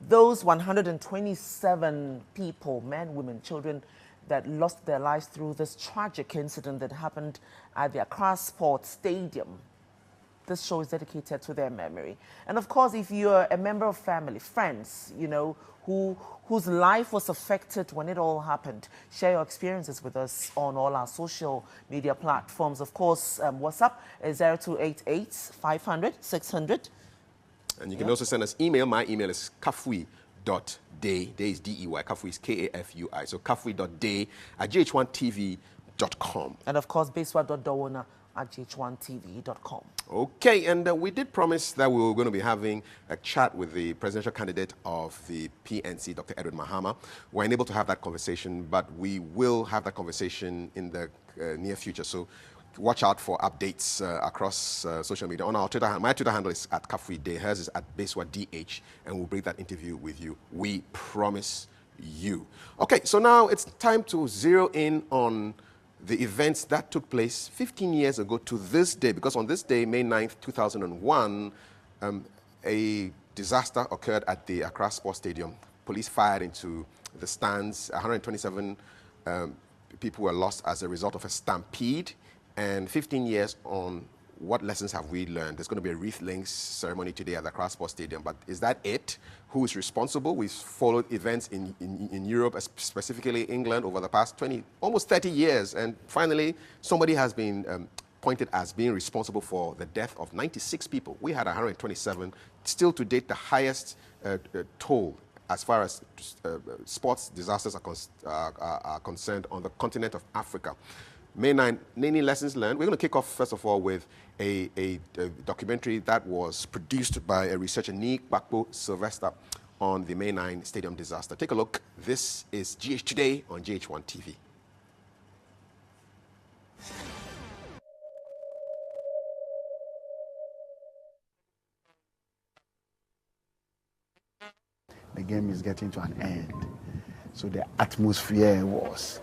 those 127 people, men, women, children, that lost their lives through this tragic incident that happened at the Accra Sports Stadium. This show is dedicated to their memory. And of course, if you're a member of family, friends, you know, whose life was affected when it all happened, share your experiences with us on all our social media platforms. Of course, WhatsApp is 0288 500 600. And you can also send us email. My email is kafui.day. Day is D-E-Y. Kafui is K-A-F-U-I. So kafui.day@ghone.tv.com. And of course, basewap.dawona@ghone.tv.com. Okay, and we did promise that we were going to be having a chat with the presidential candidate of the PNC, Dr. Edward Mahama. We're unable to have that conversation, but we will have that conversation in the near future. So watch out for updates across social media. On our Twitter, my Twitter handle is @KafuiDay. Hers is @BaseWaDH, and we'll bring that interview with you. We promise you. Okay, so now it's time to zero in on the events that took place 15 years ago to this day, because on this day, May 9th, 2001, a disaster occurred at the Accra Sports Stadium. Police fired into the stands. 127 people were lost as a result of a stampede. And 15 years on, what lessons have we learned? There's going to be a wreath-laying ceremony today at the Accra Sports Stadium, but is that it? Who is responsible? We've followed events in Europe, specifically England, over the past 20, almost 30 years, and finally, somebody has been pointed as being responsible for the death of 96 people. We had 127, still to date the highest toll as far as sports disasters are concerned on the continent of Africa. May 9, many lessons learned. We're going to kick off, first of all, with a documentary that was produced by a researcher, Nick Bakpo Sylvester, on the May 9 stadium disaster. Take a look. This is GH Today on GH1 TV. The game is getting to an end. So the atmosphere was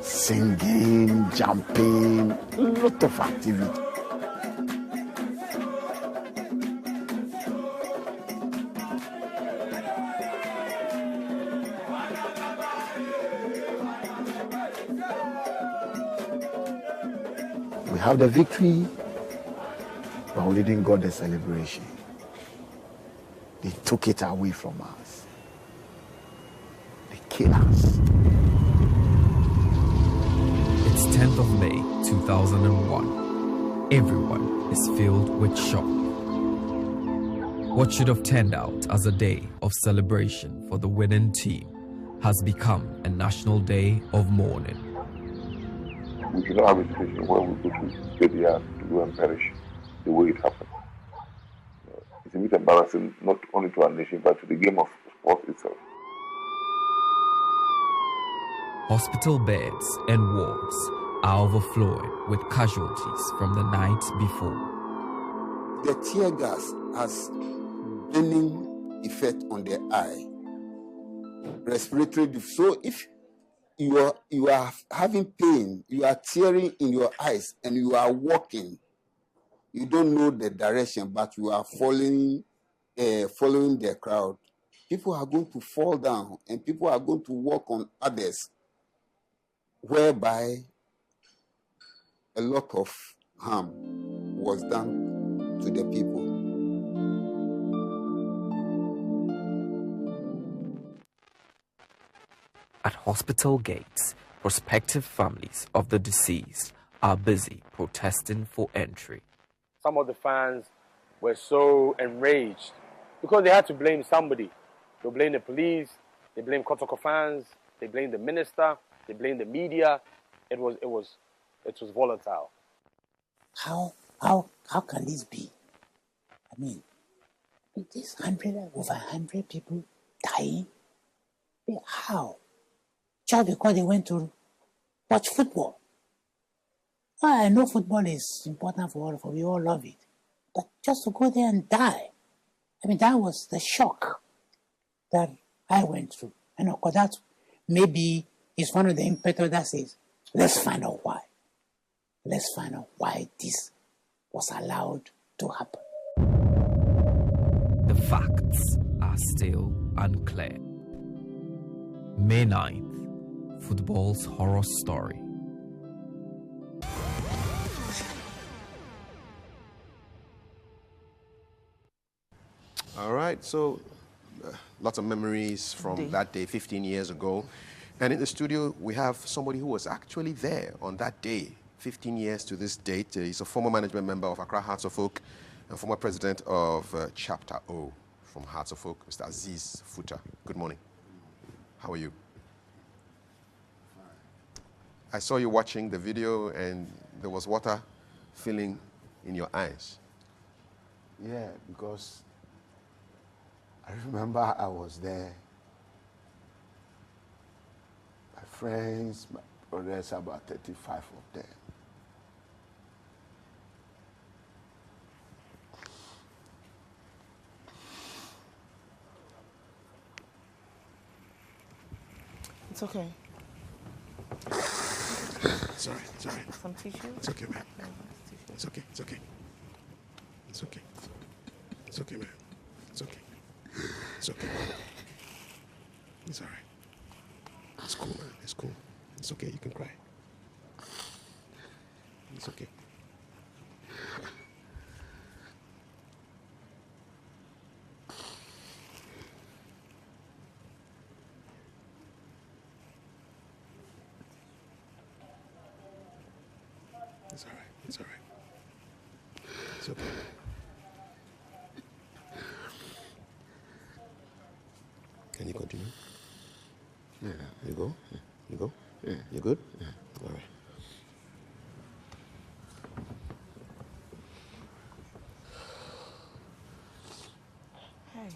singing, jumping, a lot of activity. We have the victory, but we didn't get the celebration. They took it away from us. They killed us. It's 10th of May, 2001. Everyone is filled with shock. What should have turned out as a day of celebration for the winning team has become a national day of mourning. We should not have a situation where we go to stadiums to go and perish the way it happened. It's a bit embarrassing, not only to our nation, but to the game of sport itself. Hospital beds and wards are overflowing with casualties from the night before. The tear gas has burning effect on the eye, respiratory. So if you are having pain, you are tearing in your eyes, and you are walking, you don't know the direction, but you are following the crowd, people are going to fall down, and people are going to walk on others, whereby a lot of harm was done to the people. At hospital gates, prospective families of the deceased are busy protesting for entry. Some of the fans were so enraged because they had to blame somebody. They blame the police, they blame Kotoko fans, they blame the minister, they blame the media. It was volatile. How can this be? I mean, this over 100 people dying. How? Just because they went to watch football. I know football is important for all of us. We all love it. But just to go there and die, I mean, that was the shock that I went through. And of course, that maybe is one of the impetus that says, let's find out why. Let's find out why this was allowed to happen. The facts are still unclear. May 9th, football's horror story. All right, so lots of memories from that day 15 years ago. And in the studio, we have somebody who was actually there on that day, 15 years to this date. He's a former management member of Accra Hearts of Oak and former president of Chapter O from Hearts of Oak, Mr. Aziz Futa. Good morning. How are you? I saw you watching the video and there was water filling in your eyes. Yeah, because I remember I was there. My friends, my brothers, about 35 of them. It's okay. Sorry. Some tissue? It's okay, man. It's okay. It's okay, man. It's okay. It's okay. It's all right. It's cool, man. It's cool. It's okay. You can cry. It's okay. It's all right. It's all right. It's okay. Can you continue? Yeah. You go? Yeah. You go? Yeah. You good? Yeah. All right. Hey.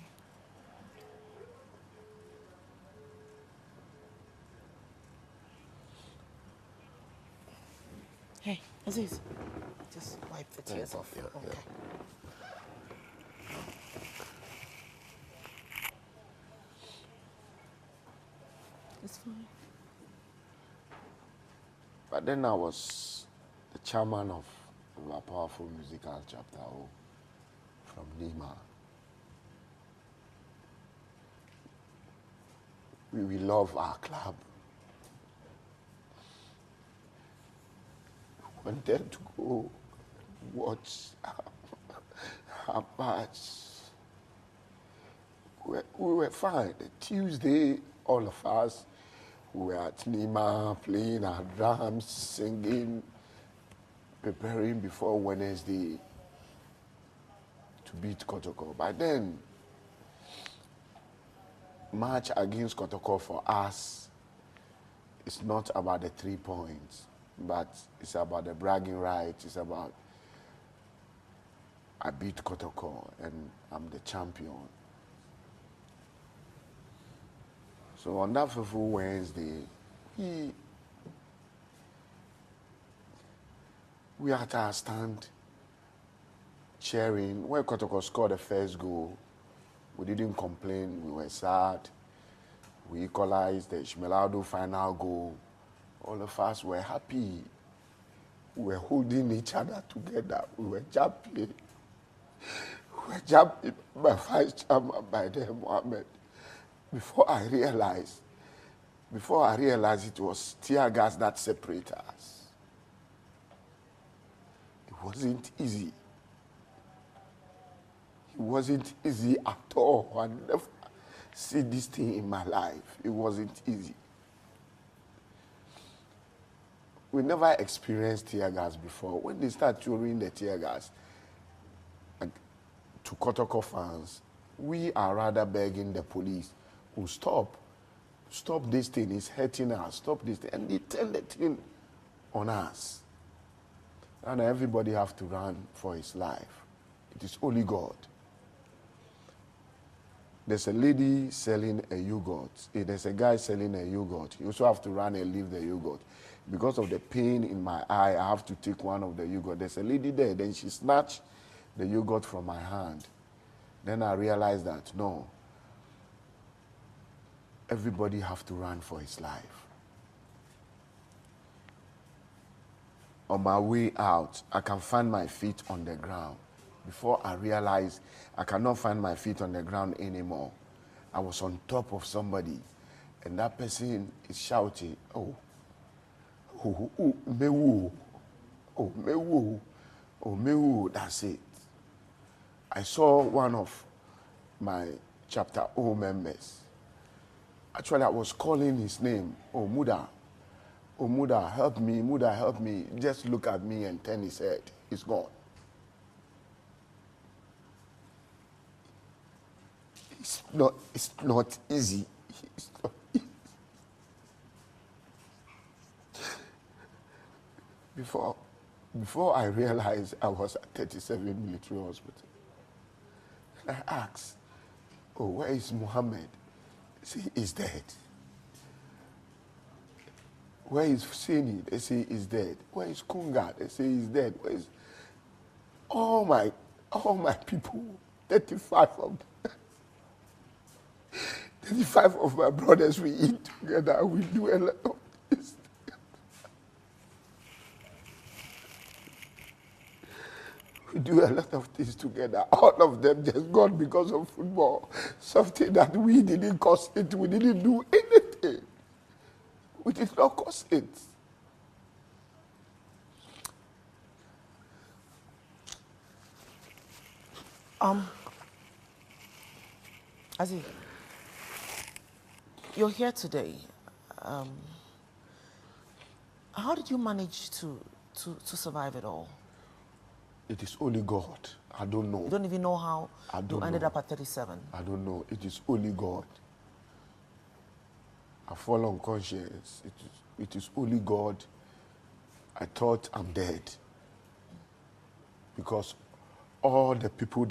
Hey, Aziz. Just wipe the tears off. Yeah, Okay. yeah. It's fine. But then I was the chairman of a powerful musical chapter from Lima. We love our club. We wanted to go watch our match. We were fine. Tuesday, all of us, we were at Nima playing our drums, singing, preparing before Wednesday to beat Kotoko. By then, match against Kotoko for us is not about the 3 points, but it's about the bragging rights. It's about I beat Kotoko and I'm the champion. So on that fateful Wednesday, we at our stand cheering. When Kotoko scored the first goal, we didn't complain. We were sad. We equalized the Ishmaelado final goal. All of us were happy. We were holding each other together. We were jumping. We were jumping by vice chairman by then Mohammed. Before I realized it was tear gas that separated us. It wasn't easy. It wasn't easy at all. I never see this thing in my life. It wasn't easy. We never experienced tear gas before. When they start throwing the tear gas to Kotoko fans, we are rather begging the police who stop this thing, it's hurting us, stop this thing. And they turn the thing on us. And everybody have to run for his life. It is only God. There's a lady selling a yogurt. There's a guy selling a yogurt. You also have to run and leave the yogurt. Because of the pain in my eye, I have to take one of the yogurt. There's a lady there, then she snatched the yogurt from my hand. Then I realized that, no, everybody have to run for his life. On my way out, I can find my feet on the ground. Before I realized I cannot find my feet on the ground anymore. I was on top of somebody, and that person is shouting, oh, oh, oh, mewu, oh, mewu, oh, mewu, that's it. I saw one of my chapter O members. Actually, I was calling his name, oh, Muda. Oh, Muda, help me, Muda, help me. Just look at me and turn his head. He's gone. It's not easy. It's not easy. Before I realized I was at 37 military hospital, and I asked, oh, where is Muhammad? He say, he's dead. Where is Fuseni? They say he's dead. Where is Kunga? They say he's dead. Where is all my people? 35 of them. 35 of my brothers, we eat together. We do a lot of this. We do a lot of things together. All of them just gone because of football. Something that we didn't cause it. We didn't do anything. We did not cause it. Aziz, you're here today. How did you manage to survive it all? It is only God. I don't know. You don't even know how you ended know. up at 37. I don't know. It is only God. I fall unconscious. It is only God. I thought I'm dead. Because all the people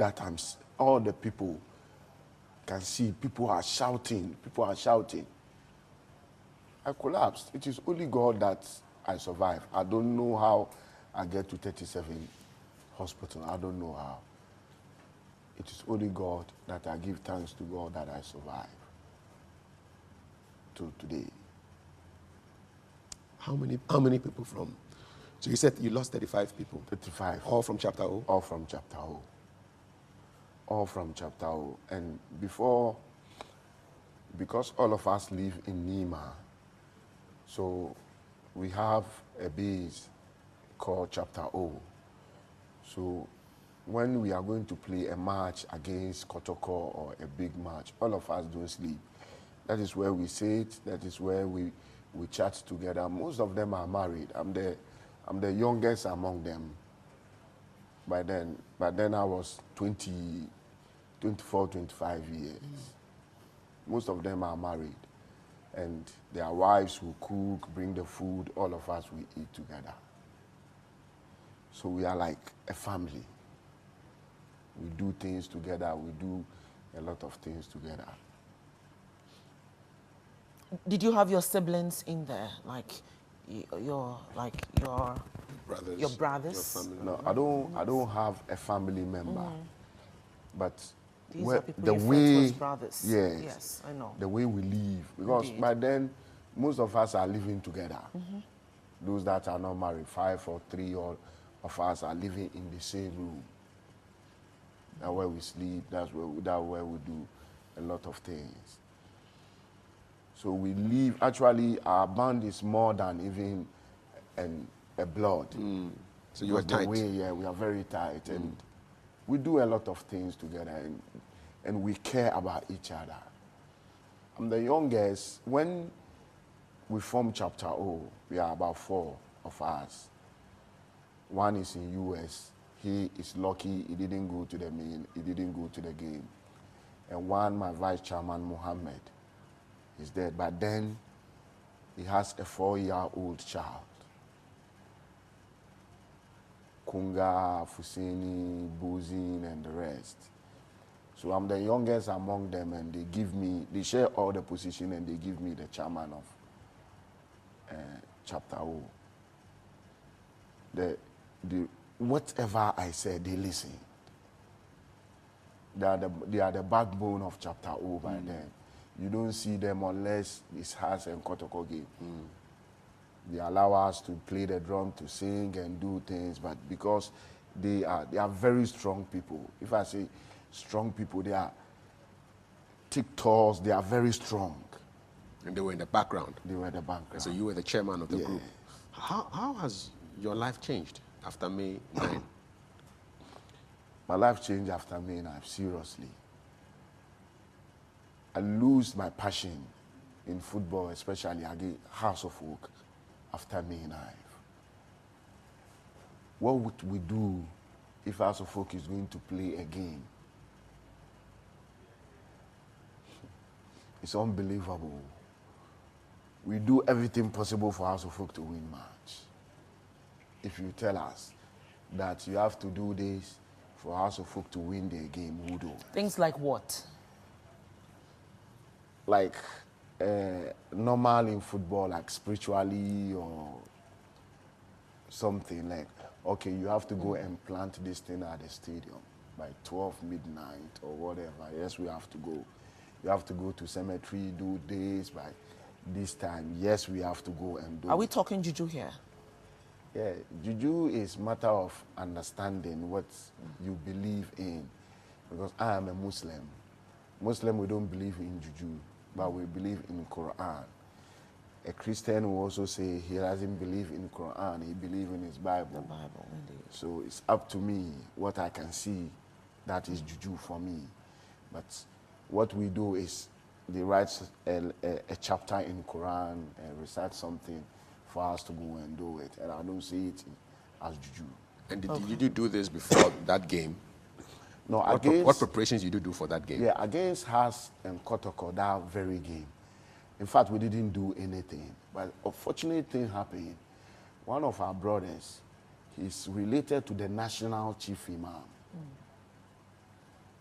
can see, people are shouting. I collapsed. It is only God that I survived. I don't know how I get to 37 hospital. I don't know how. It is only God that I give thanks to God that I survived to today. How many people from? So you said you lost 35 people. 35. All from chapter O? All from chapter O. All from chapter O. And because all of us live in Nima, so we have a base called chapter O. So when we are going to play a match against Kotoko or a big match, all of us don't sleep. That is where we sit. That is where we chat together. Most of them are married. I'm the youngest among them. By then I was 24, 25 years. Most of them are married. And their wives will cook, bring the food. All of us, we eat together. So we are like a family. We do things together. We do a lot of things together. Did you have your siblings in there, like your Brothers. Your brothers? Your family. No, I don't have a family member. But These are people the you way, felt was brothers. yes, Yes, I know. the way we live, because Indeed. by then most of us are living together. Those that are not married, 5 or 3 of us are living in the same room. That's where we sleep. That's where we do a lot of things. So we live. Actually, our bond is more than even a blood. So you are tight. We are very tight, and we do a lot of things together, and we care about each other. I'm the youngest. When we formed Chapter O, we are about 4 of us. One is in US. He is lucky he didn't go to the game. And one, my vice chairman, Mohammed, is dead. But then he has a 4-year-old child. Kunga, Fuseni, Buzin, and the rest. So I'm the youngest among them, and they share all the position, and they give me the chairman of Chapter O. Whatever I said, they listen. They are the backbone of Chapter O by then. You don't see them unless it's Has and Kotoko game. They allow us to play the drum, to sing and do things, but because they are very strong people. If I say strong people, they are thick tall, they are very strong. And they were in the background. They were in the background. So you were the chairman of the Yeah. group. How has your life changed after May 9? My life changed after May 9, seriously. I lose my passion in football, especially against House of Oak, after May 9. What would we do if House of Oak is going to play a game? It's unbelievable. We do everything possible for House of Oak to win match. If you tell us that you have to do this for House of Oak to win the game, we'll do it. Things like what? Like normal in football, like spiritually or something like, okay, you have to go and plant this thing at the stadium by 12 midnight or whatever. Yes, we have to go. You have to go to cemetery, do this by this time. Yes, we have to go and do Are we talking juju here? Yeah, juju is matter of understanding what you believe in. Because I am a Muslim. Muslim, we don't believe in juju, but we believe in Quran. A Christian will also say he doesn't believe in Quran, he believes in his Bible. The Bible, indeed. So it's up to me what I can see that is juju for me. But what we do is they write a chapter in Quran and recite something for us to go and do it. And I don't see it as juju. And did you do this before that game? No, What preparations did you do for that game? Yeah, against Haas and Kotoko, that very game. In fact, we didn't do anything. But a fortunate thing happened. One of our brothers, he's related to the national chief imam.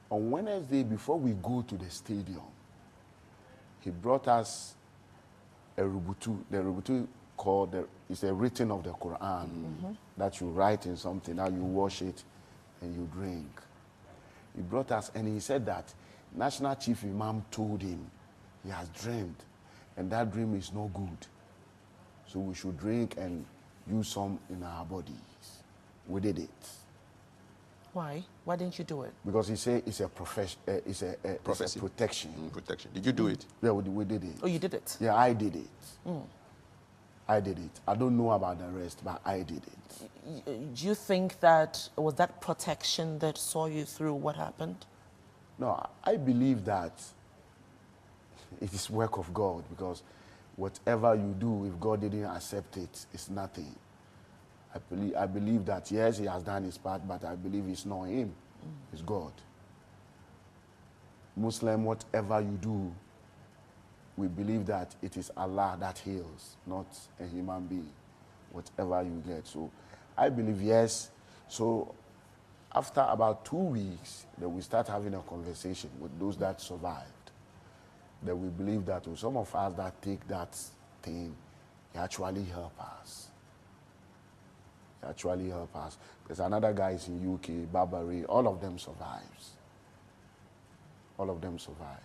On Wednesday, before we go to the stadium, he brought us a rubutu. The rubutu is a written of the Quran that you write in something, now you wash it and you drink. He brought us, and he said that National Chief Imam told him he has dreamed, and that dream is no good. So we should drink and use some in our bodies. We did it. Why? Why didn't you do it? Because he said it's a profession, it's a protection. Protection. Did you do it? Yeah, we did it. Oh, you did it? Yeah, I did it. I did it. I don't know about the rest, but I did it. Do you think that it was that protection that saw you through what happened? No, I believe that it is work of God, because whatever you do, if God didn't accept it, it's nothing. I believe that, yes, he has done his part, but I believe it's not him, it's God. Muslim, whatever you do, we believe that it is Allah that heals, not a human being, whatever you get. So I believe, yes. So after about 2 weeks, then we start having a conversation with those that survived. Then we believe that some of us that take that thing, it actually help us. It actually help us. There's another guy is in UK, Barbary, all of them survives. All of them survives.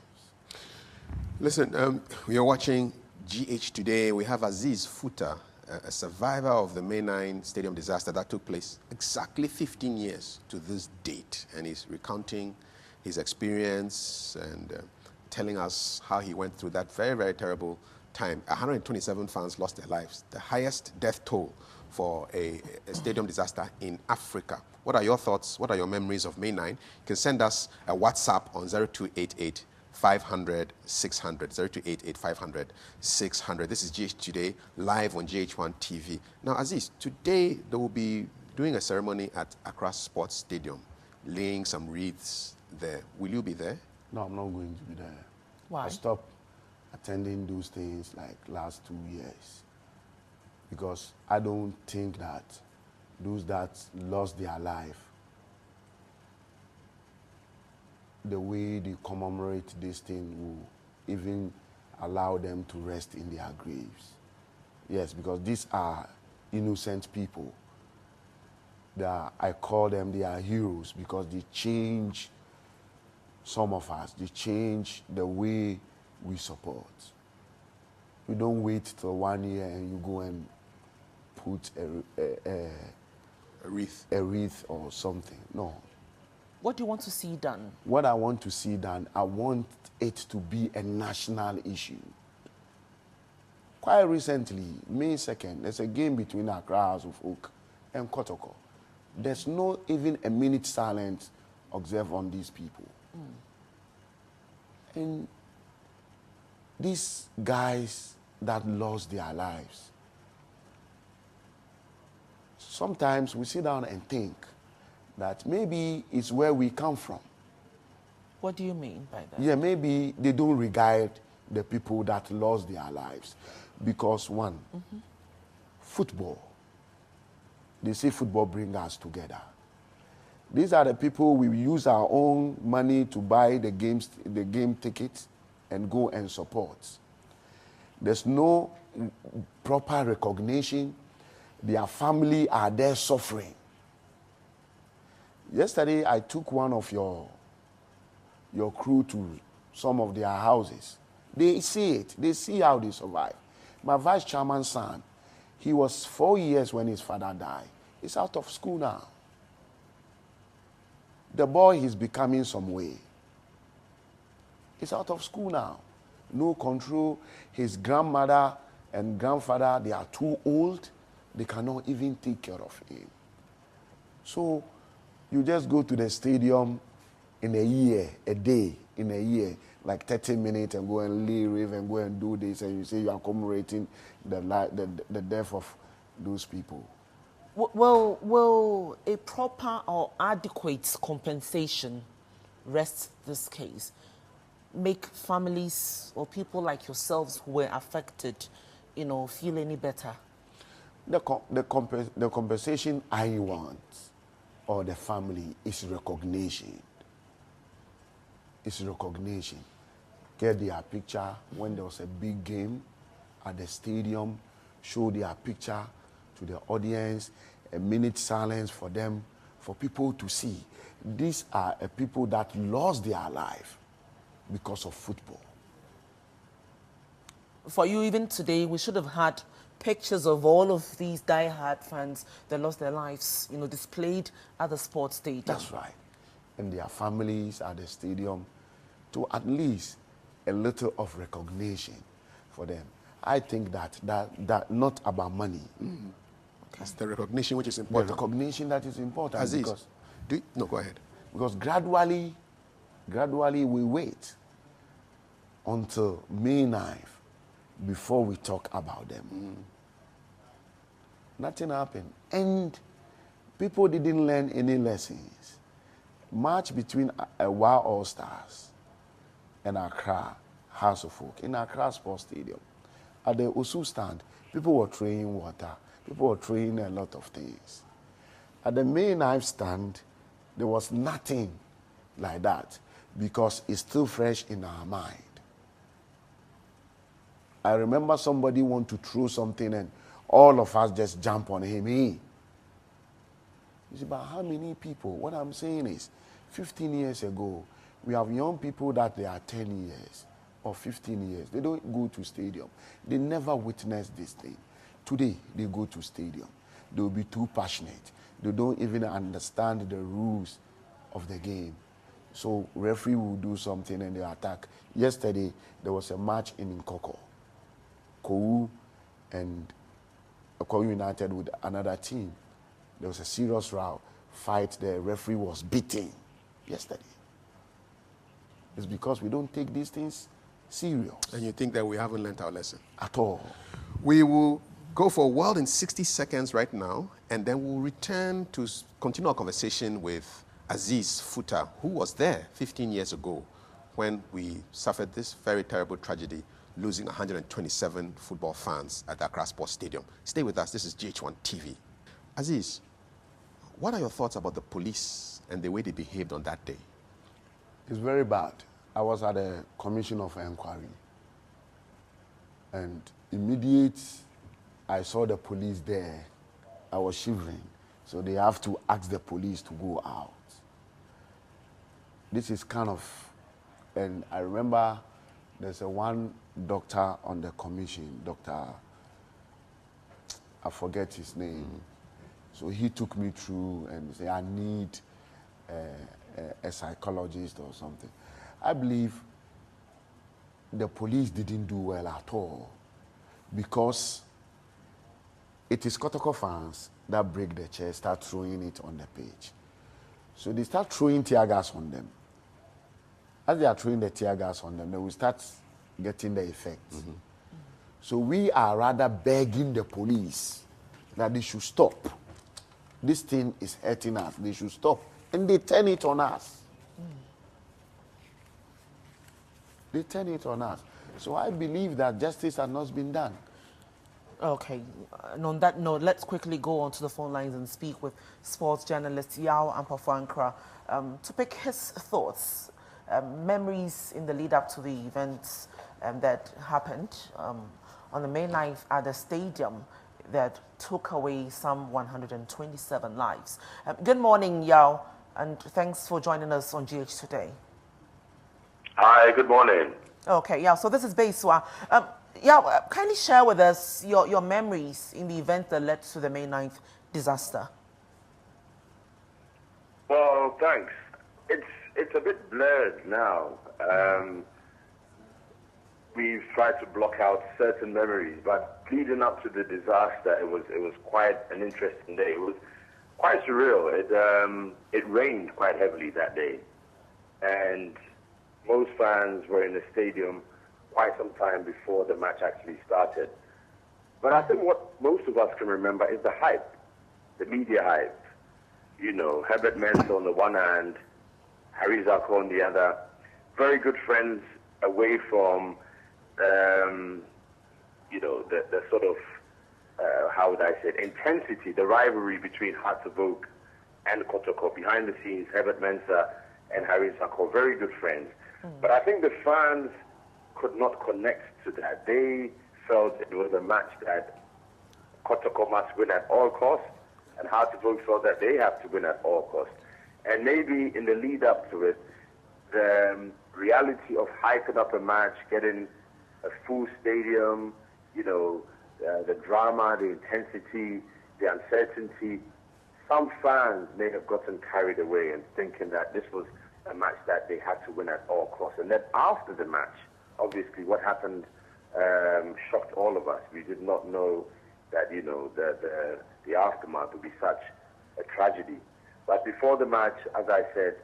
Listen, we are watching GH today. We have Aziz Futa, a survivor of the May 9 stadium disaster that took place exactly 15 years to this date. And he's recounting his experience and telling us how he went through that very, very terrible time. 127 fans lost their lives, the highest death toll for a stadium disaster in Africa. What are your thoughts? What are your memories of May 9? You can send us a WhatsApp on 0288 500 600, 0288 500 600. This is GH Today, live on GH1 TV. Now, Aziz, today they will be doing a ceremony at Accra Sports Stadium, laying some wreaths there. Will you be there? No, I'm not going to be there. Why? I stopped attending those things like last 2 years, because I don't think that those that lost their life, the way they commemorate this thing will even allow them to rest in their graves. Yes, because these are innocent people. I call them, they are heroes, because they change some of us. They change the way we support. You don't wait till 1 year and you go and put a wreath or something. No. What do you want to see done? What I want to see done, I want it to be a national issue. Quite recently, May 2nd, there's a game between Accra House of Oak and Kotoko. There's no even a minute silence observed on these people. And these guys that lost their lives, sometimes we sit down and think that maybe it's where we come from. What do you mean by that? Yeah, maybe they don't regard the people that lost their lives. Because one, football, they say football brings us together. These are the people we use our own money to buy the game tickets and go and support. There's no proper recognition. Their family are there suffering. Yesterday, I took one of your crew to some of their houses. They see it. They see how they survive. My vice chairman's son, he was 4 years when his father died. He's out of school now. The boy is becoming some way. He's out of school now. No control. His grandmother and grandfather, they are too old. They cannot even take care of him. So you just go to the stadium in a year, a day, in a year, like 30 minutes and go and live and go and do this, and you say you are commemorating the death of those people. Will a proper or adequate compensation rest this case? Make families or people like yourselves who were affected, feel any better? The compensation I want, or the family, is recognition. It's recognition. Get their picture when there was a big game at the stadium, show their picture to the audience, a minute silence for them, for people to see. These are people that lost their life because of football. For you, even today, we should have had pictures of all of these die-hard fans that lost their lives, displayed at the sports stadium. That's right. And their families at the stadium, to at least a little of recognition for them. I think that not about money. Okay. It's the recognition which is important. The recognition that is important. Aziz, go ahead. Because gradually we wait until May 9th before we talk about them. Nothing happened. And people didn't learn any lessons. Match between Wild All-Stars and Accra House of Folk in Accra Sports Stadium. At the Osu stand, people were throwing water. People were throwing a lot of things. At the May 9th stand, there was nothing like that because it's still fresh in our mind. I remember somebody want to throw something and all of us just jump on him. You see, but how many people? What I'm saying is, 15 years ago, we have young people that they are 10 years or 15 years. They don't go to stadium. They never witnessed this thing. Today, they go to stadium. They will be too passionate. They don't even understand the rules of the game. So referee will do something and they attack. Yesterday, there was a match in Nkoko. Kou and Kou United with another team. There was a serious row, fight. The referee was beaten yesterday. It's because we don't take these things serious. And you think that we haven't learned our lesson? At all. We will go for a world in 60 seconds right now, and then we'll return to continue our conversation with Aziz Futa, who was there 15 years ago when we suffered this very terrible tragedy, losing 127 football fans at the Accra Sports Stadium. Stay with us. This is GhOne TV. Aziz, what are your thoughts about the police and the way they behaved on that day? It's very bad. I was at a commission of inquiry, and immediately I saw the police there, I was shivering. So they have to ask the police to go out. This is kind of, and I remember there's one doctor on the commission, I forget his name. So he took me through and said, I need a psychologist or something. I believe the police didn't do well at all because it is Kotoko fans that break the chair, start throwing it on the page. So they start throwing tear gas on them. As they are throwing the tear gas on them, they will start getting the effects. Mm-hmm. So we are rather begging the police that they should stop. This thing is hurting us. They should stop. And they turn it on us. They turn it on us. So I believe that justice has not been done. Okay. And on that note, let's quickly go onto the phone lines and speak with sports journalist Yao Ampafuankra to pick his thoughts, memories in the lead up to the events that happened on the May 9th at the stadium that took away some 127 lives. Good morning, Yao, and thanks for joining us on GH today. Hi, good morning. Okay, yeah, so this is Beiswa. Yeah, kindly share with us your memories in the event that led to the May 9th disaster. Well, thanks. It's a bit blurred now. We've tried to block out certain memories, but leading up to the disaster, it was quite an interesting day. It was quite surreal. It rained quite heavily that day, and most fans were in the stadium quite some time before the match actually started. But I think what most of us can remember is the hype, the media hype. You know, Herbert Mensah on the one hand, Harry Zarko on the other, very good friends away from, you know, the sort of, how would I say it, intensity, the rivalry between Hearts of Oak and Kotoko. Behind the scenes, Herbert Mensah and Harry Zarko, very good friends. But I think the fans could not connect to that. They felt it was a match that Kotoko must win at all costs, and Hearts of Oak felt that they have to win at all costs. And maybe in the lead up to it, the reality of hyping up a match, getting a full stadium, you know, the drama, the intensity, the uncertainty, some fans may have gotten carried away and thinking that this was a match that they had to win at all costs. And then after the match, obviously what happened shocked all of us. We did not know that, you know, the aftermath would be such a tragedy. But before the match, as I said,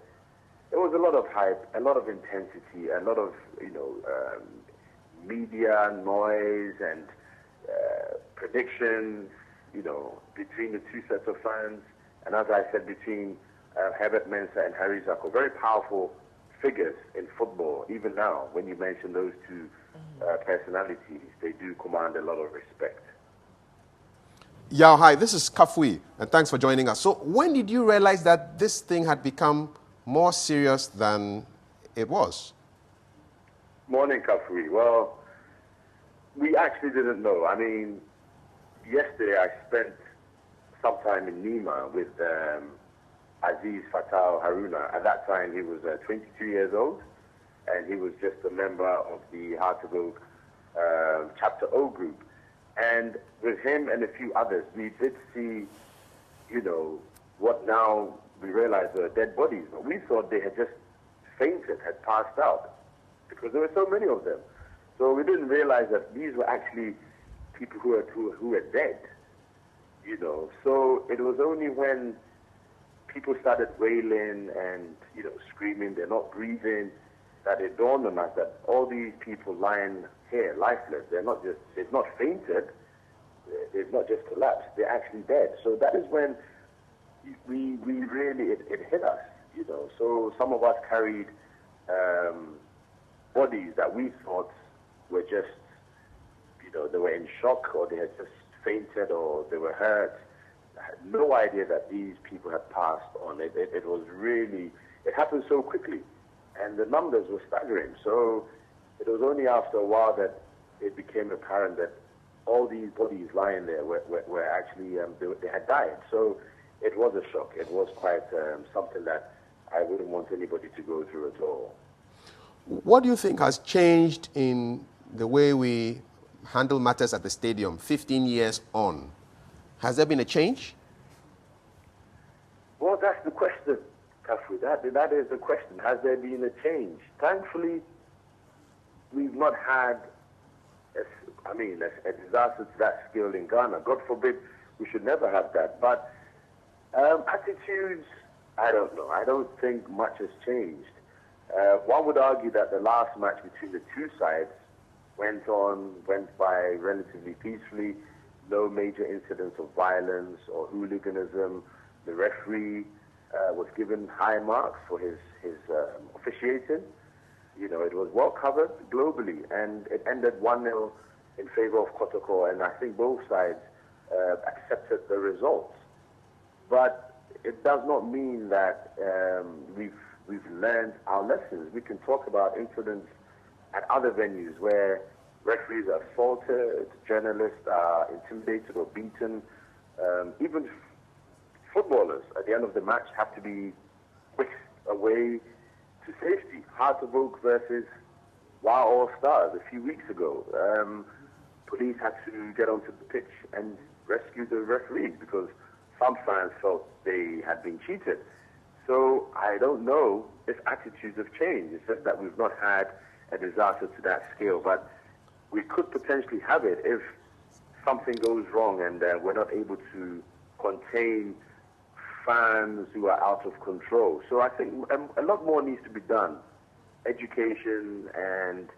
there was a lot of hype, a lot of intensity, a lot of, you know, media noise and predictions, you know, between the two sets of fans. And as I said, between Herbert Mensah and Harry Zarko, very powerful figures in football. Even now, when you mention those two personalities, they do command a lot of respect. Yao, hi, this is Kafui, and thanks for joining us. So when did you realize that this thing had become more serious than it was? Morning, Kafui. Well, we actually didn't know. I mean, yesterday I spent some time in Nima with Aziz Fatal Haruna. At that time, he was 22 years old, and he was just a member of the Heart of Oak Chapter O group. And with him and a few others, we did see, you know, what now we realize were dead bodies. But we thought they had just fainted, had passed out, because there were so many of them. So we didn't realize that these were actually people who were dead, you know. So it was only when people started wailing and, you know, screaming, they're not breathing, that it dawned on us that all these people lying here, lifeless, they've not fainted, they've not just collapsed, they're actually dead. So that is when we really, it hit us, you know. So some of us carried bodies that we thought were just, you know, they were in shock, or they had just fainted, or they were hurt. I had no idea that these people had passed on. It was really, it happened so quickly, and the numbers were staggering. So it was only after a while that it became apparent that all these bodies lying there were actually, they had died. So it was a shock. It was quite something that I wouldn't want anybody to go through at all. What do you think has changed in the way we handle matters at the stadium 15 years on? Has there been a change? Well, that's the question, Kafri, that is the question. Has there been a change? Thankfully, we've not had a disaster to that scale in Ghana. God forbid we should never have that. But attitudes, I don't know. I don't think much has changed. One would argue that the last match between the two sides went by relatively peacefully, no major incidents of violence or hooliganism. The referee was given high marks for his officiating. You know, it was well covered globally, and it ended 1-0 in favor of Kotoko, and I think both sides accepted the results. But it does not mean that we've learned our lessons. We can talk about incidents at other venues where referees are assaulted, journalists are intimidated or beaten. Even footballers at the end of the match have to be whisked away to safety. Heart of Oak versus Wow All Stars a few weeks ago. Police had to get onto the pitch and rescue the referees because some fans felt they had been cheated. So I don't know if attitudes have changed. It's just that we've not had a disaster to that scale. But we could potentially have it if something goes wrong and we're not able to contain fans who are out of control. So I think a lot more needs to be done. Education and,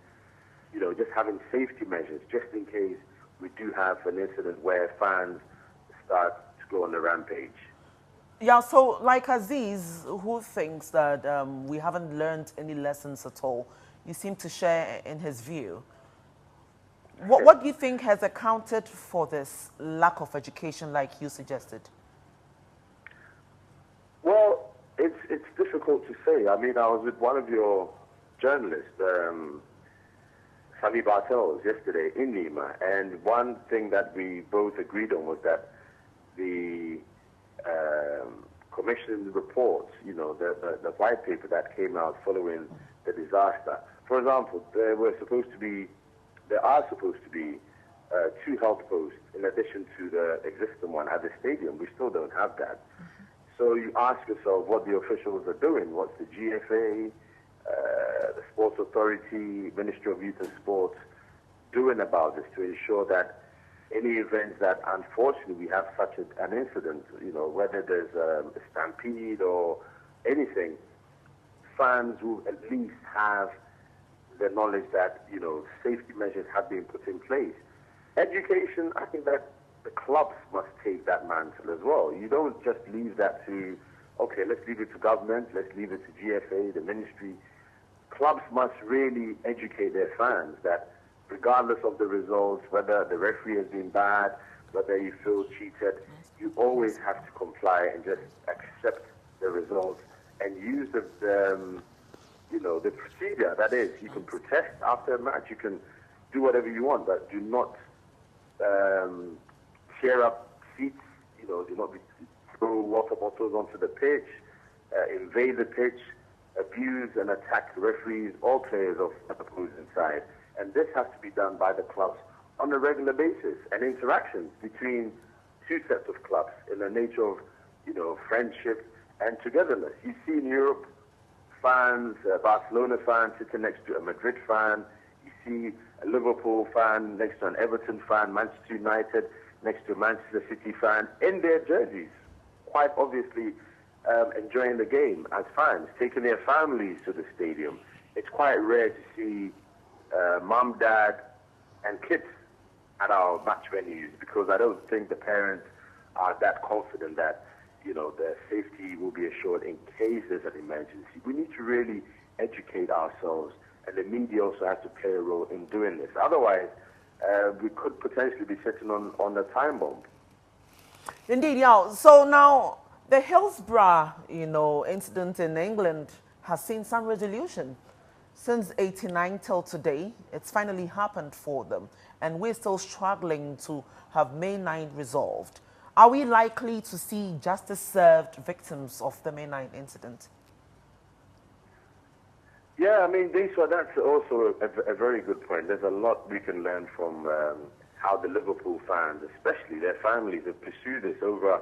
you know, just having safety measures just in case we do have an incident where fans start to go on a rampage. Yeah, so like Aziz, who thinks that we haven't learned any lessons at all, you seem to share in his view. What do you think has accounted for this lack of education like you suggested? Well, it's difficult to say. I mean, I was with one of your journalists, Sami Bartels, yesterday in Lima, and one thing that we both agreed on was that the commission reports, you know, the white paper that came out following the disaster. For example, there are supposed to be 2 health posts in addition to the existing one at the stadium. We still don't have that. So you ask yourself what the officials are doing. What's the GFA, the Sports Authority, Ministry of Youth and Sports doing about this to ensure that any events that unfortunately we have such an incident, you know, whether there's a stampede or anything, fans will at least have the knowledge that, you know, safety measures have been put in place. Education, I think that the clubs must take that mantle as well. You don't just leave that to, okay, let's leave it to government, let's leave it to GFA, the ministry. Clubs must really educate their fans that regardless of the results, whether the referee has been bad, whether you feel cheated, you always have to comply and just accept the results and use the procedure. That is, you can protest after a match, you can do whatever you want, but do not tear up seats, you know, do not throw water bottles onto the pitch, invade the pitch, abuse and attack referees or players of the opposing side. And this has to be done by the clubs on a regular basis, and interactions between 2 sets of clubs in the nature of, you know, friendship and togetherness. You see in Europe, fans, Barcelona fan sitting next to a Madrid fan. You see a Liverpool fan next to an Everton fan, Manchester United next to a Manchester City fan in their jerseys, quite obviously enjoying the game as fans, taking their families to the stadium. It's quite rare to see mom, dad, and kids at our match venues because I don't think the parents are that confident that, you know, their safety will be assured in case there's an emergency. We need to really educate ourselves, and the media also has to play a role in doing this. Otherwise, we could potentially be sitting on a time bomb. Indeed, yeah. So now the Hillsborough, you know, incident in England has seen some resolution. Since '89 till today, it's finally happened for them, and we're still struggling to have May 9 resolved. Are we likely to see justice served victims of the May 9 incident? Yeah, I mean, that's also a very good point. There's a lot we can learn from how the Liverpool fans, especially their families, have pursued this over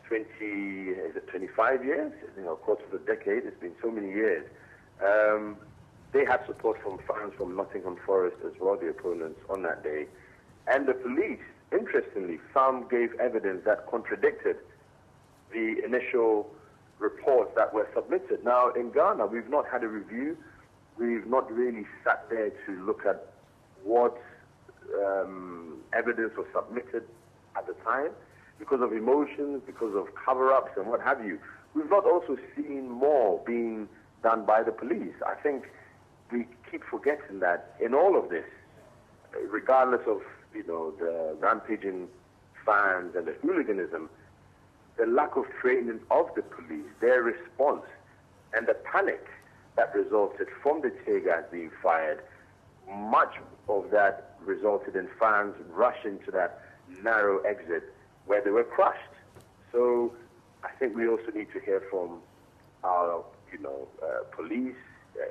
25 years, a quarter of a decade. It's been so many years. They had support from fans from Nottingham Forest as well, the opponents, on that day. And the police, interestingly, some gave evidence that contradicted the initial reports that were submitted. Now, in Ghana, we've not had a review. We've not really sat there to look at what evidence was submitted at the time because of emotions, because of cover-ups and what have you. We've not also seen more being done by the police. I think we keep forgetting that in all of this, regardless of, the rampaging fans and the hooliganism, the lack of training of the police, their response, and the panic that resulted from the tear gas being fired, much of that resulted in fans rushing to that narrow exit where they were crushed. So I think we also need to hear from our, police,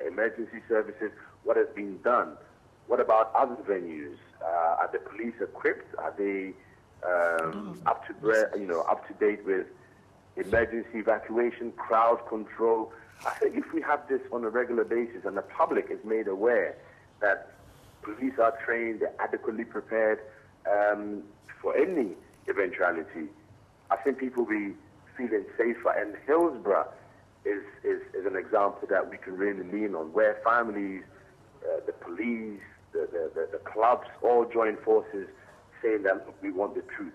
emergency services, what has been done. What about other venues? Are the police equipped? Are they up to date with emergency evacuation, crowd control? I think if we have this on a regular basis and the public is made aware that police are trained, they're adequately prepared for any eventuality, I think people will be feeling safer. And Hillsborough is an example that we can really lean on, where families, the police, the clubs all join forces saying that, look, we want the truth,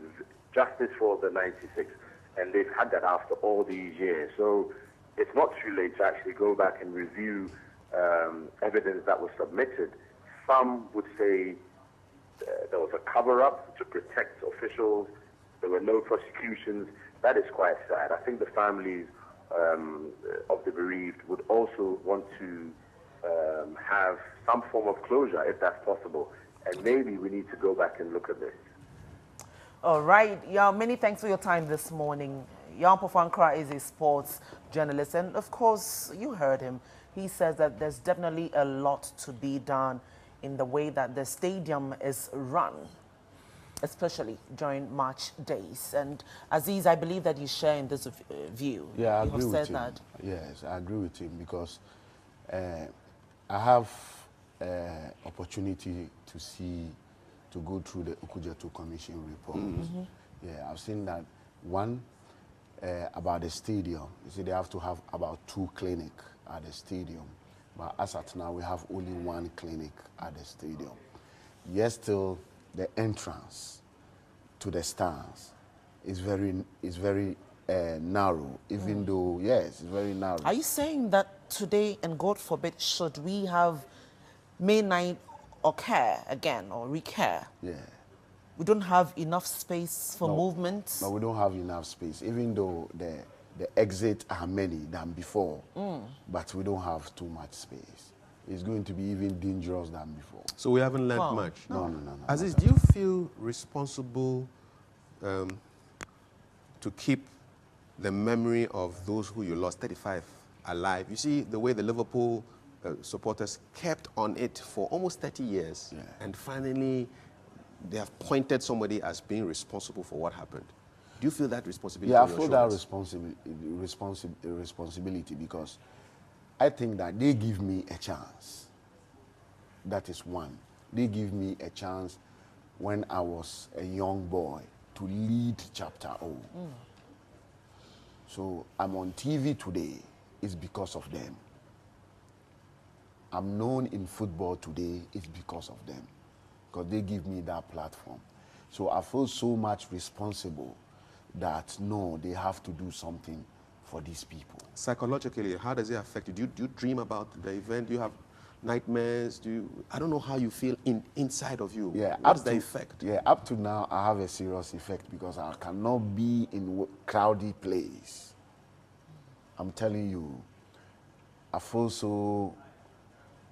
justice for the 96. And they've had that after all these years. So it's not too late to actually go back and review evidence that was submitted. Some would say there was a cover-up to protect officials. There were no prosecutions. That is quite sad. I think the families of the bereaved would also want to have some form of closure, if that's possible. And maybe we need to go back and look at this. All right. Yeah, many thanks for your time this morning. Jan Pofankra is a sports journalist, and of course, you heard him. He says that there's definitely a lot to be done in the way that the stadium is run, especially during match days. And Aziz, I believe that you share in this view. Yeah, I you agree have with said him. that. Yes, I agree with him because I have opportunity to go through the Okujeto Commission report. Yeah, I've seen that one about the stadium. You see, they have to have about 2 clinics at the stadium. But as at now, we have only 1 clinic at the stadium. Yes, still the entrance to the stands is very narrow, even though, yes, it's very narrow. Are you saying that today, and God forbid, should we have May 9 occur again or recur? Yeah. We don't have enough space for movement? No, we don't have enough space, even though the exits are many than before, but we don't have too much space. It's going to be even dangerous than before. So we haven't learned much? No. Aziz, do you feel responsible to keep the memory of those who you lost, 35, alive? You see the way the Liverpool supporters kept on it for almost 30 years, and finally they have pointed somebody as being responsible for what happened. Do you feel that responsibility? Yeah, I feel that responsibility because I think that they give me a chance. That is one. They give me a chance when I was a young boy to lead Chapter O. So I'm on TV today, it's because of them. I'm known in football today, it's because of them. Because they give me that platform. So I feel so much responsible that, no, they have to do something for these people. Psychologically, how does it affect you? Do you dream about the event? Do you have nightmares? I don't know how you feel inside of you. Yeah, what's the effect? Yeah, up to now, I have a serious effect because I cannot be in a crowded place. I'm telling you, I feel so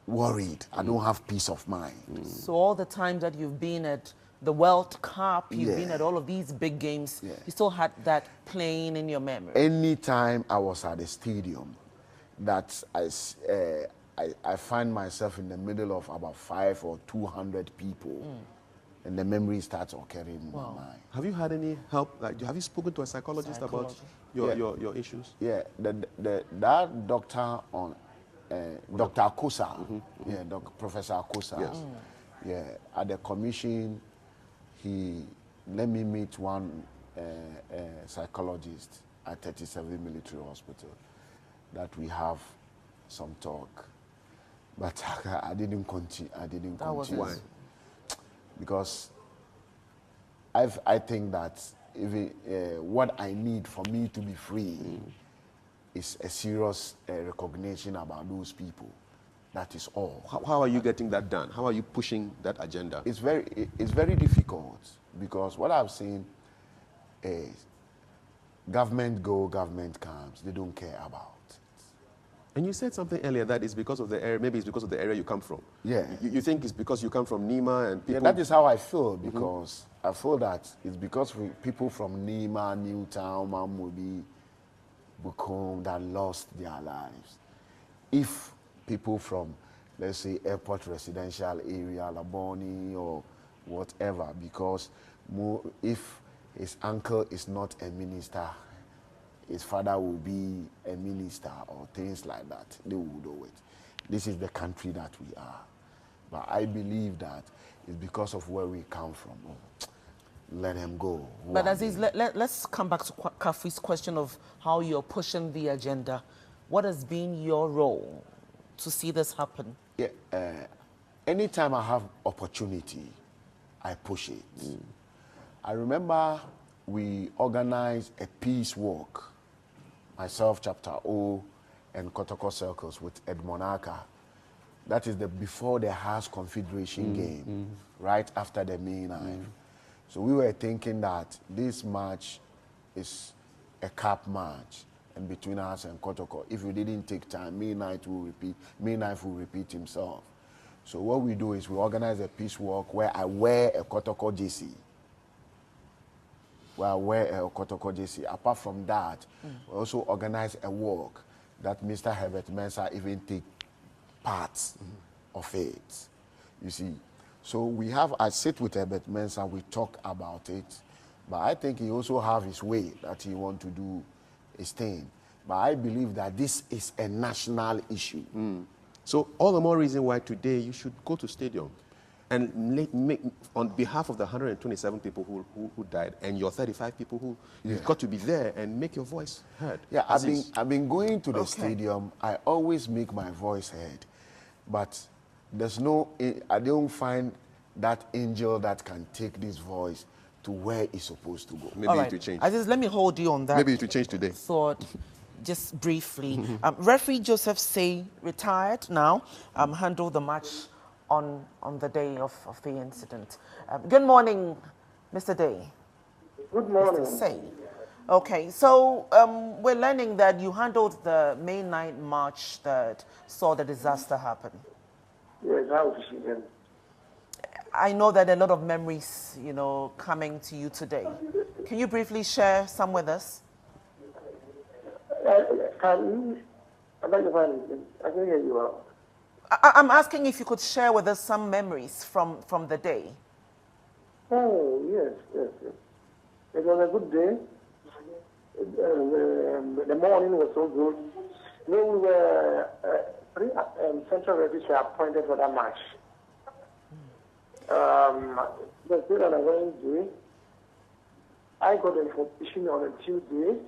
worried. I don't have peace of mind. So all the time that you've been at the World Cup, you've been at all of these big games, you still had that playing in your memory? Anytime I was at the stadium, that I find myself in the middle of about 500 or 200 people, and the memory starts occurring in my mind. Have you had any help? Like, have you spoken to a psychologist about your issues? Yeah, that doctor on Dr. Akosa, Professor Akosa, yes. Yeah, at the commission, he let me meet one psychologist at 37 Military Hospital that we have some talk. But I didn't continue. Why? Because I think that even what I need for me to be free is a serious recognition about those people. That is all. How are you getting that done? How are you pushing that agenda? It's very difficult, because what I've seen is government go, government comes. They don't care about it. And you said something earlier that is because of the area. Maybe it's because of the area you come from. Yeah. You think it's because you come from Nima and people. Yeah, that is how I feel, because I feel that it's because people from Nima, Newtown, Mamobi, Bukom that lost their lives. If people from, let's say, airport residential area, Laboni or whatever, because if his uncle is not a minister, his father will be a minister or things like that, they will do it. This is the country that we are. But I believe that it's because of where we come from. Let him go. But Aziz, let's come back to Kafi's question of how you're pushing the agenda. What has been your role to see this happen? Yeah, anytime I have opportunity, I push it. I remember we organized a peace walk, myself, Chapter O, and Kotoko Circles with Edmond Aka. That is before the House Confederation game, right after the May 9th. So we were thinking that this match is a cup match, and between us and Kotoko, if we didn't take time, May 9th will repeat himself. So what we do is we organize a peace walk where I wear a Kotoko JC. Apart from that, we also organize a walk that Mr. Herbert Mensah even take parts of it. You see, so I sit with Herbert Mensah, we talk about it, but I think he also have his way that he want to do his thing. But I believe that this is a national issue. So all the more reason why today you should go to stadium and make on behalf of the 127 people who died and your 35 people who you've got to be there and make your voice heard. Yeah, I've been going to the stadium. I always make my voice heard, but I don't find that angel that can take this voice to where it's supposed to go. Maybe it will change. Aziz, let me hold you on that. Maybe it will change today. Thought, just briefly. Referee Joseph Say, retired now, handled the match on the day of the incident. Good morning, Mr. Day. Good morning. Mr. Say. Okay, so we're learning that you handled the May 9th march that saw the disaster happen. Yes, I was here. I know that a lot of memories, coming to you today. Can you briefly share some with us? I can hear you well. I'm asking if you could share with us some memories from the day. Oh, yes. It was a good day. The morning was so good. We were three central refugees appointed for that match. The day on a Wednesday, I got information on a Tuesday,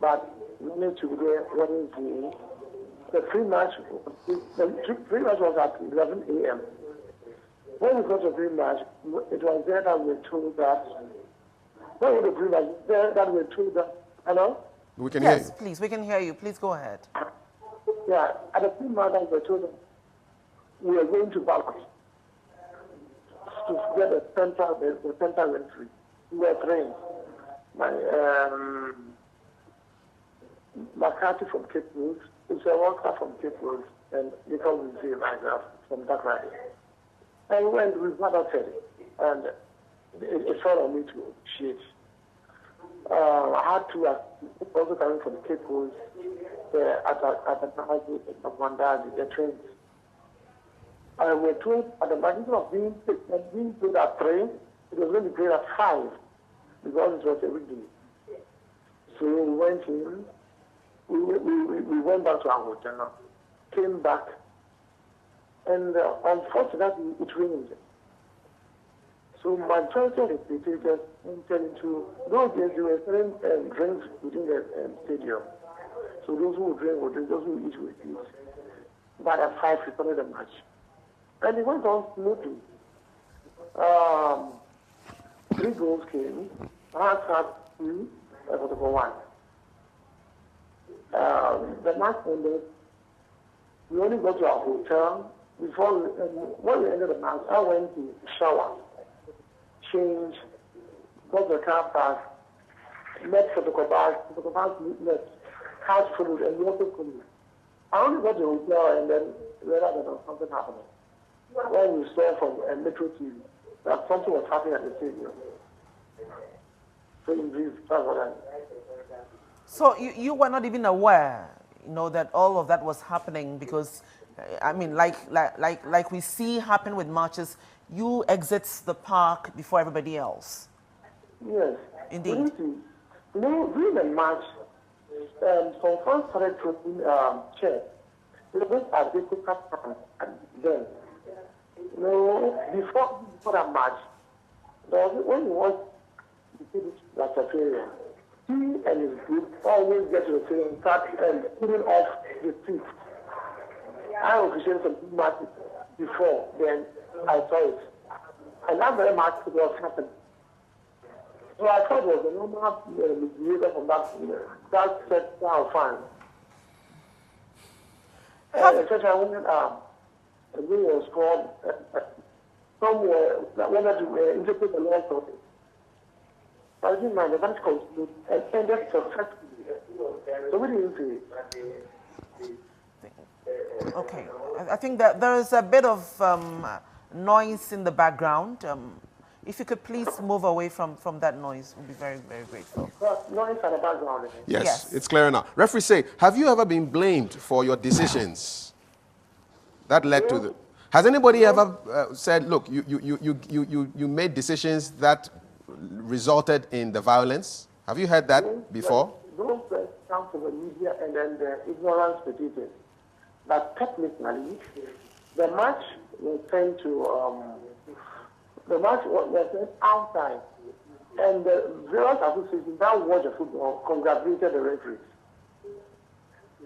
but we need to be there Wednesday. The pre-match was at 11 a.m. When we got the pre-match, it was there that we were told that. When we got the pre-match, there that we were told that. Hello? We can hear you. Yes, please, we can hear you. Please go ahead. Yeah, at the pre-match, we were told that we are going to balcony to get the center entry. We were trained. McCarthy from Cape Coast, it's a worker from Cape Coast, and they call me myself from Dakar. And we went with Mother Terry, and it fell on me to appreciate. I had to also coming from Cape Coast at the trains. We're told at the magnitude of being played at 3, it was going to be played at 5 because it was a weekday. So we went in, we went back to our hotel, came back, and unfortunately it rained. So my transport representatives entered into those days. There were certain drinks within the stadium. So those who would drink would drink, those who would eat would eat. But at 5 we started the match, and it went on smoothly. 3 goals came. Hearts had 2, for 1. The match ended. We only got to our hotel before when we ended the match. I went to shower, change, got the car park, met photocopiers, met cars followed, and water followed. I only got to the hotel and then realized that there was something happening. When we saw from Metro TV that something was happening at the stadium. So in brief, that's what I mean. So you were not even aware, that all of that was happening because, I mean, like we see happen with marches, you exit the park before everybody else. Yes. Indeed. During the march, some fans started throwing chairs. They were just as they could cut then. Before that march, when he was the secretariat, he and his group always get to the field and start putting off the street. I officiated some matches before, then I saw it. And that very much was happening. So I thought it was a normal behavior from that set down fine. Especially when the game was called somewhere that wanted to interpret the law for it. But I didn't mind, the match continued and ended successfully. So we didn't see it. Okay. I think that there is a bit of noise in the background. If you could please move away from that noise, we'll be very, very grateful. Noise at the background. Yes, it's clear now. Referee say, have you ever been blamed for your decisions that led to the... Has anybody ever said, look, you made decisions that resulted in the violence? Have you heard that before? Those come from the media and then the ignorance petition. But technically, the match was sent to the match was sent outside, and the various associations that watch the football congratulated the referees.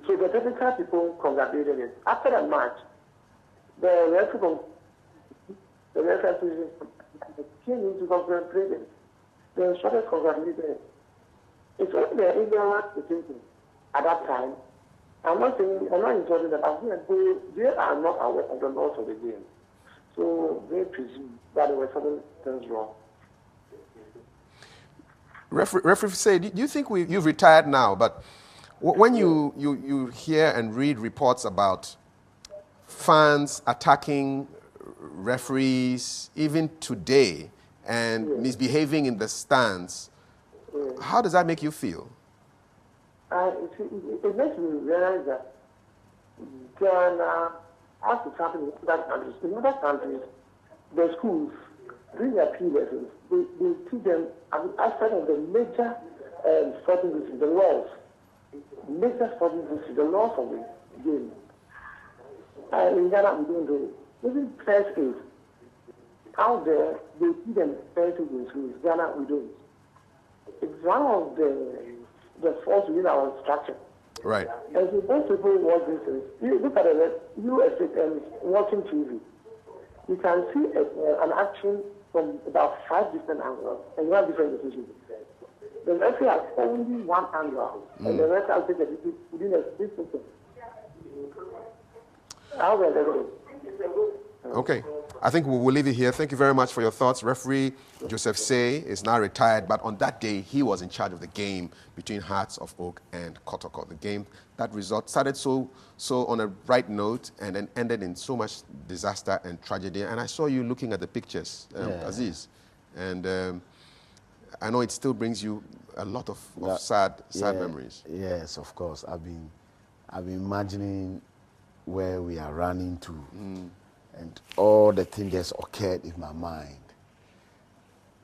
So the technical people congratulated it. After the match, the referee association came into congratulating. They started congratulating. It's only the ignorance petition at that time. I'm not insulting them. I'm saying they are not aware of the laws of the game. So they presume that there were certain things wrong. Referee say, do you think you've retired now, but when you hear and read reports about fans attacking referees, even today, and misbehaving in the stands, how does that make you feel? It makes me realize that Ghana has to happen in other countries. In other countries, the schools, during their P lessons, they teach them outside of the major sporting issues, the laws. Major sporting issues, the laws of the game. In Ghana, we don't do it. Even first aid. Out there, they teach them first aid in schools. Ghana, we don't. It's one of the force within our structure. Right. And so most people watch this. You look at it, watching TV. You can see an action from about 5 different angles, and you have different decisions. The referee has only one angle, and the rest has taken it within a split second. How will they Okay. I think we will leave it here. Thank you very much for your thoughts. Referee Joseph Say is now retired, but on that day, he was in charge of the game between Hearts of Oak and Kotoko. The game, that result started so on a bright note and then ended in so much disaster and tragedy. And I saw you looking at the pictures, Aziz. And I know it still brings you a lot of sad memories. Yes, of course. I've been imagining where we are running to. And all the things just occurred in my mind.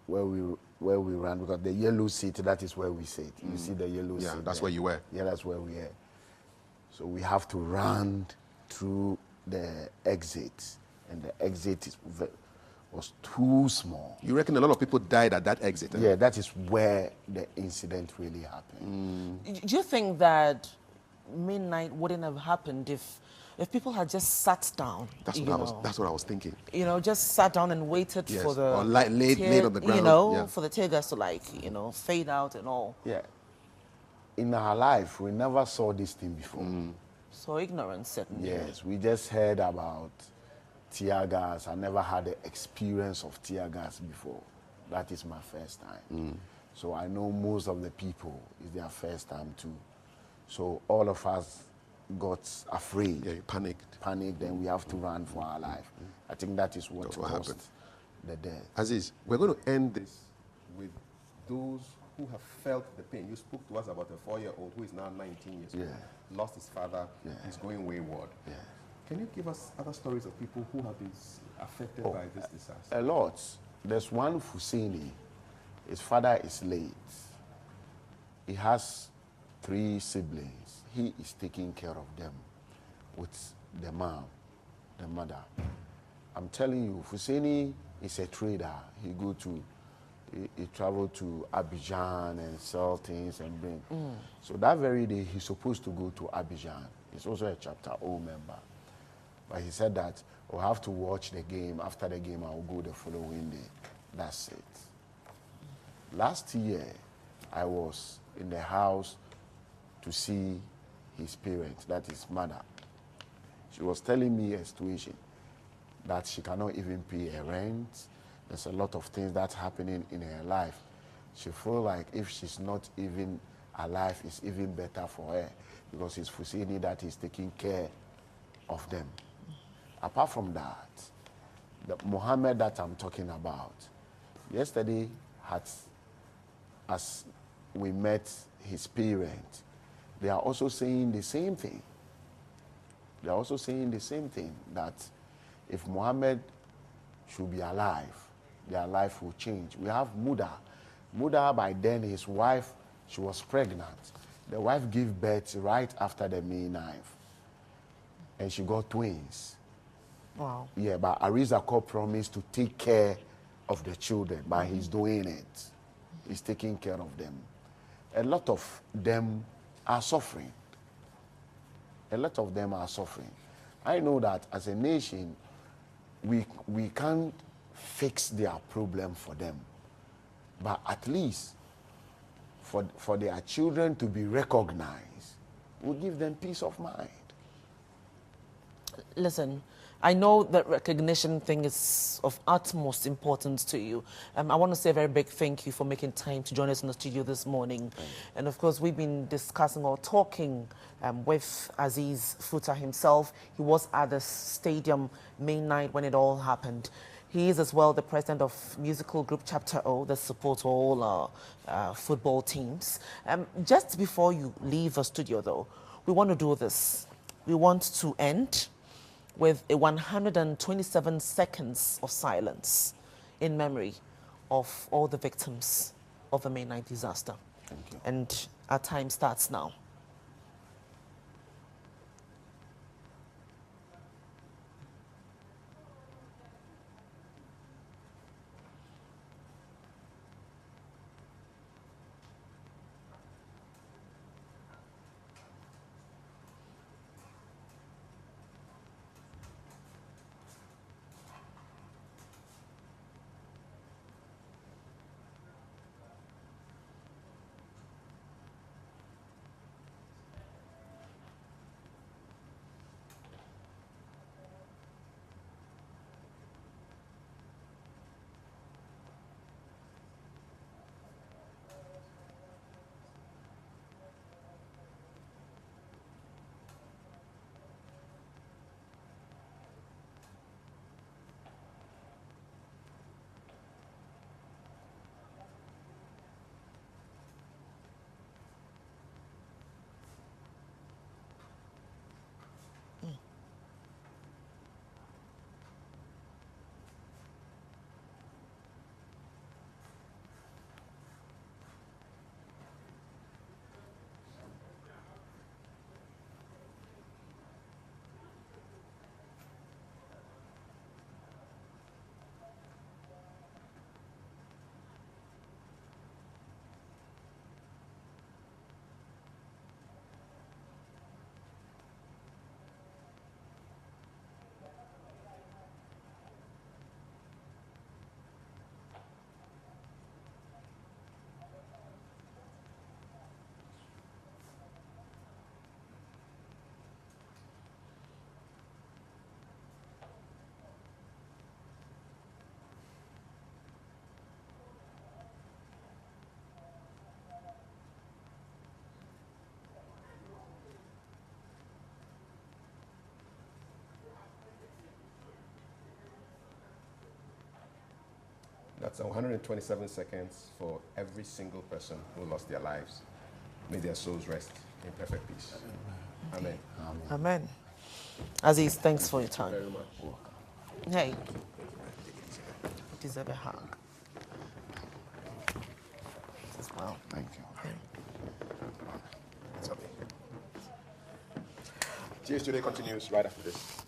Where we ran, because the yellow seat, that is where we sit. You see the yellow seat. Yeah, that's there. where you were. Yeah, that's where we were. So we have to run through the exit, and the exit was too small. You reckon a lot of people died at that exit? Yeah, that is where the incident really happened. Do you think that midnight wouldn't have happened if people had just sat down? That's what I was thinking. You know, just sat down and waited Yes, for the or laid on the ground. You know, yeah. for the tear gas to fade out and all. Yeah. In our life, we never saw this thing before. So ignorance, certainly. Yes, we just heard about tear gas. I never had the experience of tear gas before. That is my first time. So I know most of the people, it's their first time too. So all of us got afraid. Yeah, you panicked. Panicked, and we have to run for our life. I think that is what caused happened. the death. Aziz, we're going to end this with those who have felt the pain. You spoke to us about a 4-year-old who is now 19 years old, lost his father, he's going wayward. Yeah. Can you give us other stories of people who have been affected by this disaster? A lot. There's one Fusini. His father is late. He has 3 siblings. He is taking care of them with the mom, the mother. I'm telling you, Fusini is a trader. He traveled to Abidjan and sell things and bring. So that very day, he's supposed to go to Abidjan. He's also a Chapter O member. But he said that we'll have to watch the game. After the game, I'll go the following day. That's it. Last year, I was in the house to see his parents, that is mother. She was telling me a situation that she cannot even pay her rent. There's a lot of things that's happening in her life. She feels like if she's not even alive, it's even better for her because it's Fusini that is taking care of them. Apart from that, the Mohammed that I'm talking about, yesterday, as we met his parents, they are also saying the same thing. They are also saying the same thing, that if Mohammed should be alive, their life will change. We have Muda. Muda, by then, his wife, she was pregnant. The wife gave birth right after the May 9th. And she got twins. Wow. Yeah, but Arizako promised to take care of the children, but he's doing it. He's taking care of them. A lot of them are suffering. A lot of them are suffering. I know that as a nation, we can't fix their problem for them. But at least for their children to be recognized will give them peace of mind. Listen, I know that recognition thing is of utmost importance to you. I want to say a very big thank you for making time to join us in the studio this morning. And of course, we've been discussing or talking with Aziz Futa himself. He was at the stadium May night when it all happened. He is as well the president of musical group Chapter O that supports all football teams. Just before you leave the studio though, we want to do this. We want to end with a 127 seconds of silence in memory of all the victims of the May 9th disaster. Thank you. And our time starts now. That's 127 seconds for every single person who lost their lives. May their souls rest in perfect peace. Amen. Amen. Aziz, thanks for your time. Very much. Hey, you deserve a hug as well. Thank you. It's okay. Cheers Today continues right after this.